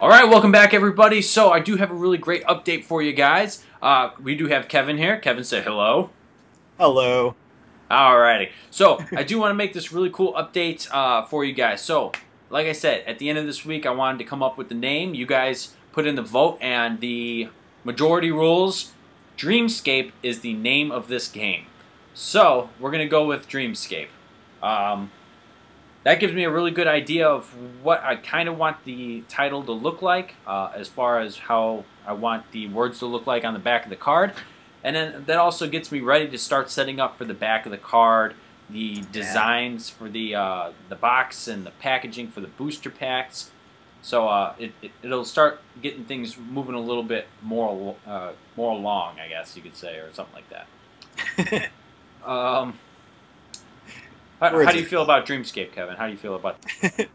Alright, welcome back everybody. So I do have a really great update for you guys. We do have Kevin here. Kevin, say hello. Hello. Alrighty. So I do want to make this really cool update for you guys. So, like I said, at the end of this week I wanted to come up with the name. You guys put in the vote and the majority rules. Dreamscape is the name of this game. So, we're going to go with Dreamscape. That gives me a really good idea of what I kind of want the title to look like, as far as how I want the words to look like on the back of the card. And then that also gets me ready to start setting up for the back of the card, the designs for the box and the packaging for the booster packs. So it'll start getting things moving a little bit more along, I guess you could say, or something like that. How do you feel about Dreamscape, Kevin? How do you feel about that?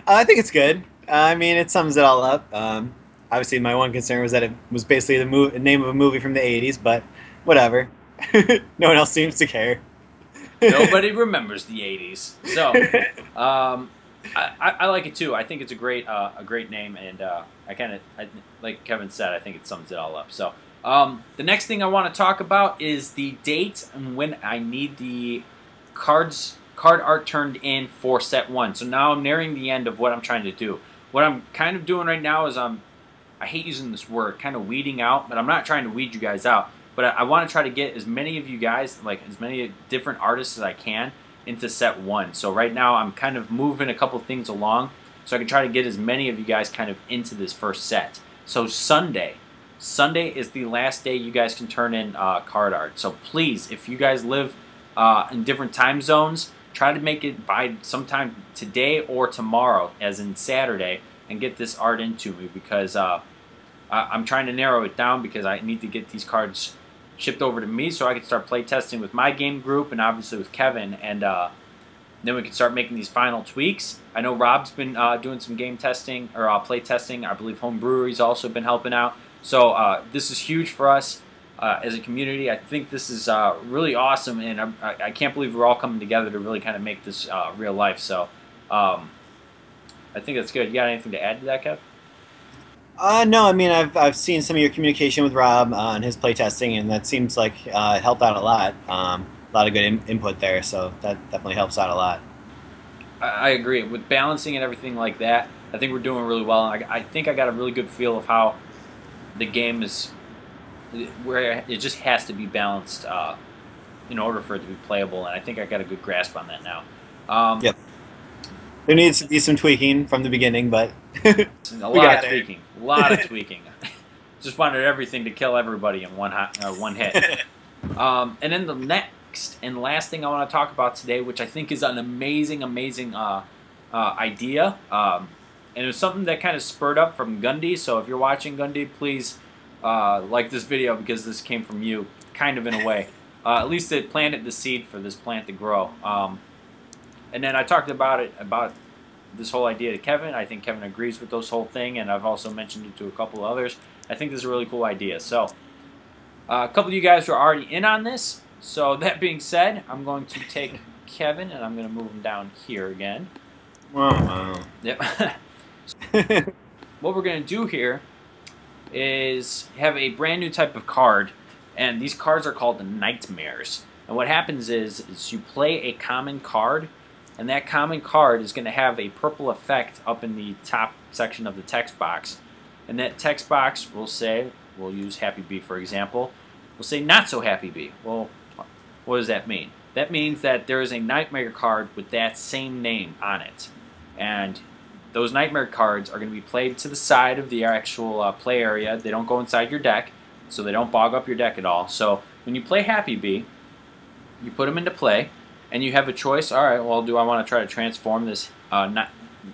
I think it's good. I mean, it sums it all up. Obviously, my one concern was that it was basically the name of a movie from the 80s, but whatever. No one else seems to care. Nobody remembers the 80s. So, I like it too. I think it's a great name, and like Kevin said, I think it sums it all up. So, the next thing I want to talk about is the date and when I need the card art turned in for set 1. So now I'm nearing the end of what I'm trying to do. What I'm kind of doing right now is I hate using this word, kind of weeding out, but I'm not trying to weed you guys out. But I want to try to get as many of you guys, like as many different artists as I can, into set 1. So right now I'm kind of moving a couple things along so I can try to get as many of you guys kind of into this first set. So Sunday is the last day you guys can turn in card art. So please, if you guys live in different time zones, try to make it by sometime today or tomorrow, as in Saturday, and get this art into me, because I'm trying to narrow it down because I need to get these cards shipped over to me so I can start play testing with my game group and obviously with Kevin, and then we can start making these final tweaks. I know Rob's been doing some game testing or play testing. I believe Home Brewery's also been helping out. So this is huge for us. As a community, I think this is really awesome, and I can't believe we're all coming together to really kind of make this real life. So I think that's good. You got anything to add to that, Kev? No, I mean, I've seen some of your communication with Rob on his playtesting, and that seems like it helped out a lot. A lot of good input there, so that definitely helps out a lot. I agree. With balancing and everything like that, I think we're doing really well. I think I got a really good feel of how the game is, where it just has to be balanced in order for it to be playable, and I think I got a good grasp on that now. Yep. There needs to be some tweaking from the beginning, but a lot of tweaking. Just wanted everything to kill everybody in one hit. And then the next and last thing I want to talk about today, which I think is an amazing idea, and it was something that kind of spurred up from Gundy. So if you're watching, Gundy, please like this video, because this came from you, kind of in a way. At least it planted the seed for this plant to grow. And then I talked about this whole idea to Kevin. I think Kevin agrees with this whole thing, and I've also mentioned it to a couple others. I think this is a really cool idea. So a couple of you guys are already in on this. So that being said, I'm going to take Kevin and I'm going to move him down here again. Wow. Yep. What we're going to do here is have a brand new type of card, and these cards are called the Nightmares. And what happens is you play a common card, and that common card is going to have a purple effect up in the top section of the text box. And that text box will say, we'll use Happy Bee for example, we'll say Not So Happy Bee. Well, what does that mean? That means that there is a Nightmare card with that same name on it. And those Nightmare cards are going to be played to the side of the actual play area. They don't go inside your deck, so they don't bog up your deck at all. So when you play Happy Bee, you put them into play, and you have a choice. All right, well, do I want to try to transform this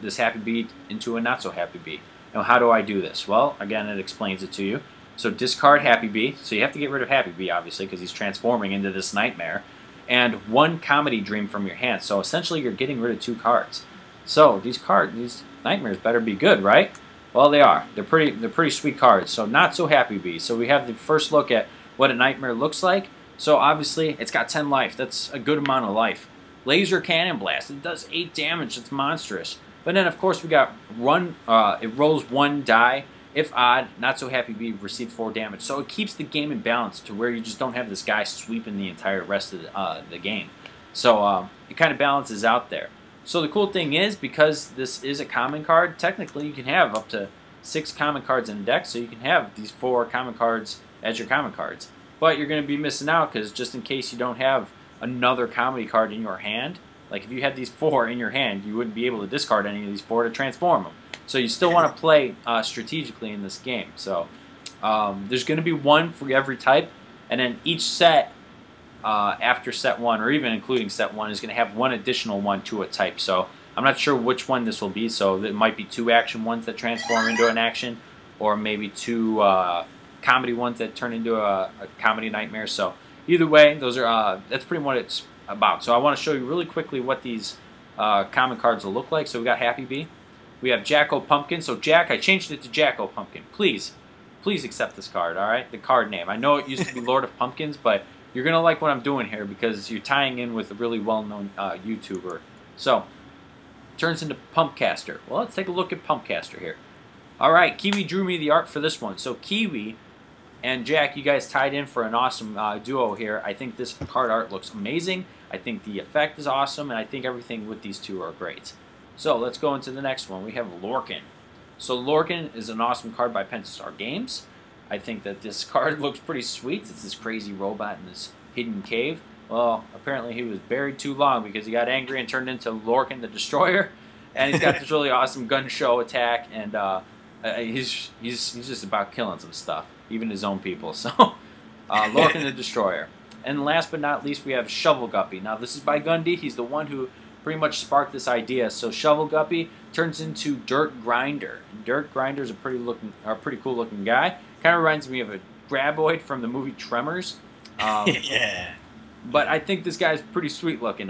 this Happy Bee into a Not So Happy Bee? Now, how do I do this? Well, again, it explains it to you. So discard Happy Bee. So you have to get rid of Happy Bee, obviously, because he's transforming into this Nightmare. And one Comedy Dream from your hand. So essentially, you're getting rid of 2 cards. So these Nightmares better be good, right? Well, they are. They're pretty sweet cards. So Not So Happy Bee. So we have the first look at what a Nightmare looks like. So obviously, it's got 10 life. That's a good amount of life. Laser Cannon Blast. It does 8 damage. It's monstrous. But then, of course, we got run. It rolls 1 die. If odd, not so happy be received 4 damage. So it keeps the game in balance to where you just don't have this guy sweeping the entire rest of the game. So it kind of balances out there. So the cool thing is, because this is a common card, technically you can have up to 6 common cards in a deck. So you can have these 4 common cards as your common cards. But you're going to be missing out because just in case you don't have another comedy card in your hand, like if you had these 4 in your hand, you wouldn't be able to discard any of these 4 to transform them. So you still want to play strategically in this game. So there's going to be 1 for every type, and then each set after set 1, or even including set 1, is going to have 1 additional one to a type. So I'm not sure which one this will be. So it might be 2 action ones that transform into an action, or maybe 2 comedy ones that turn into a comedy nightmare. So either way, those are that's pretty much what it's about. So I want to show you really quickly what these common cards will look like. So we got Happy Bee. We have Jack-O-Pumpkin. So Jack, I changed it to Jack-O-Pumpkin. Please accept this card, all right? The card name. I know it used to be Lord of Pumpkins, but you're going to like what I'm doing here because you're tying in with a really well-known YouTuber. So, turns into Pumpcaster. Well, let's take a look at Pumpcaster here. All right, Kiwi drew me the art for this one. So Kiwi and Jack, you guys tied in for an awesome duo here. I think this card art looks amazing. I think the effect is awesome, and I think everything with these two are great. So let's go into the next one. We have Lorcan. So Lorcan is an awesome card by Pentastar Games. I think that this card looks pretty sweet. It's this crazy robot in this hidden cave. Well, apparently he was buried too long because he got angry and turned into Lorcan the Destroyer. And he's got this really awesome gun show attack, and he's just about killing some stuff, even his own people. So Lorcan the Destroyer. And last but not least, we have Shovel Guppy. Now this is by Gundy. He's the one who pretty much sparked this idea. So Shovel Guppy turns into Dirt Grinder. And Dirt Grinder is a pretty cool looking guy. Kind of reminds me of a Graboid from the movie Tremors. Yeah. But I think this guy's pretty sweet looking.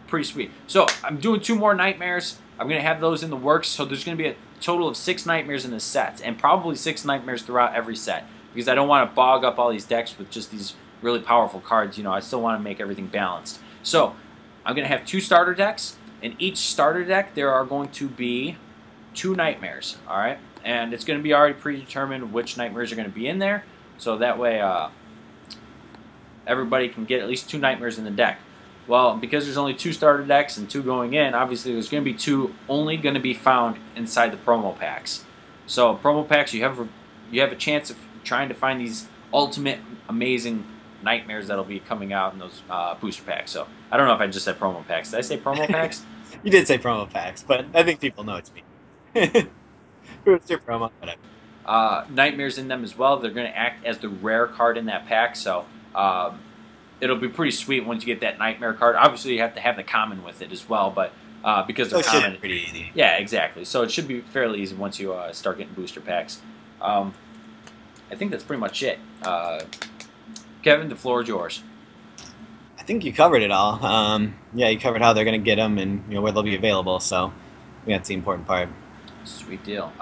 Pretty sweet. So I'm doing 2 more nightmares. I'm going to have those in the works. So there's going to be a total of 6 nightmares in this set, and probably 6 nightmares throughout every set, because I don't want to bog up all these decks with just these really powerful cards. You know, I still want to make everything balanced. So I'm going to have 2 starter decks. In each starter deck, there are going to be 2 nightmares. All right, and it's going to be already predetermined which nightmares are going to be in there. So that way, everybody can get at least 2 nightmares in the deck. Well, because there's only 2 starter decks and 2 going in, obviously there's going to be 2 only going to be found inside the promo packs. So promo packs, you have a chance of trying to find these ultimate amazing nightmares that'll be coming out in those booster packs. So I don't know if I just said promo packs. Did I say promo packs? You did say promo packs, but I think people know it's me. It's your promo, whatever. Nightmares in them as well. They're going to act as the rare card in that pack. So it'll be pretty sweet once you get that nightmare card. Obviously, you have to have the common with it as well, but because they're common, pretty easy. Yeah, exactly. So it should be fairly easy once you start getting booster packs. I think that's pretty much it. Kevin, the floor is yours. I think you covered it all. Yeah, you covered how they're going to get them and where they'll be available. So that's the important part. Sweet deal.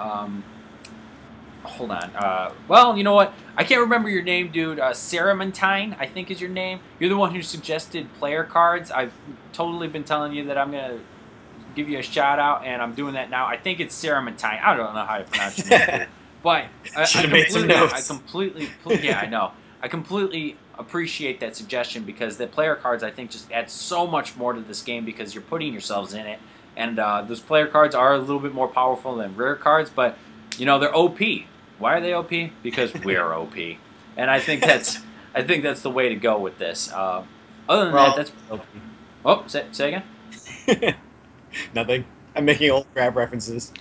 Hold on. Well, you know what? I can't remember your name, dude. Saramentine, I think is your name. You're the one who suggested player cards. I've totally been telling you that I'm going to give you a shout out, and I'm doing that now. I think it's Saramentine. I don't know how to pronounce your name, but I completely appreciate that suggestion, because the player cards, I think, just add so much more to this game because you're putting yourselves in it. And those player cards are a little bit more powerful than rare cards, but they're OP. Why are they OP? Because we're OP, and I think that's the way to go with this. Other than that, that's OP. Oh, say again. Nothing. I'm making old crap references.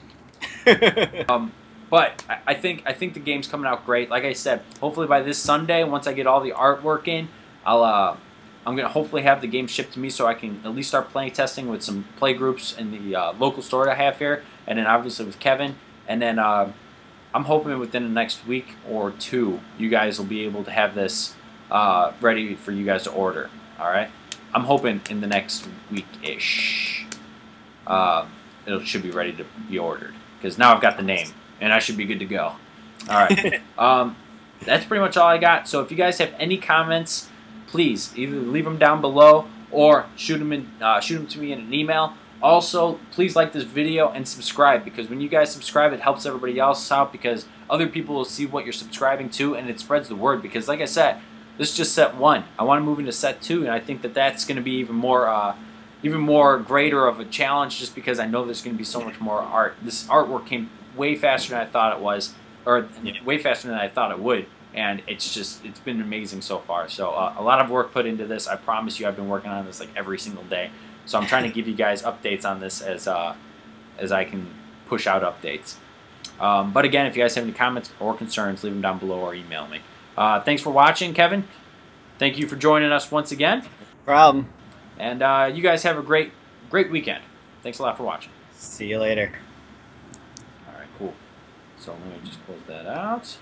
But I think the game's coming out great. Like I said, hopefully by this Sunday, once I get all the artwork in, I'm gonna hopefully have the game shipped to me so I can at least start playing testing with some play groups in the local store I have here, and then obviously with Kevin, and then I'm hoping within the next week or 2, you guys will be able to have this ready for you guys to order. All right, I'm hoping in the next week-ish, it should be ready to be ordered, because now I've got the name and I should be good to go. All right, that's pretty much all I got. So if you guys have any comments, please either leave them down below or shoot them to me in an email, Also, please like this video and subscribe, because when you guys subscribe, it helps everybody else out, because other people will see what you're subscribing to, and it spreads the word. Because like I said, this is just set 1. I want to move into set 2, and I think that that's going to be even more greater of a challenge, just because I know there's going to be so much more art. This artwork came way faster than I thought it was, or way faster than I thought it would, and it's been amazing so far. So a lot of work put into this. I promise you, I've been working on this like every single day. So I'm trying to give you guys updates on this as I can push out updates. But again, if you guys have any comments or concerns, leave them down below or email me. Thanks for watching, Kevin. Thank you for joining us once again. No problem. And you guys have a great weekend. Thanks a lot for watching. See you later. All right, cool. So let me just close that out.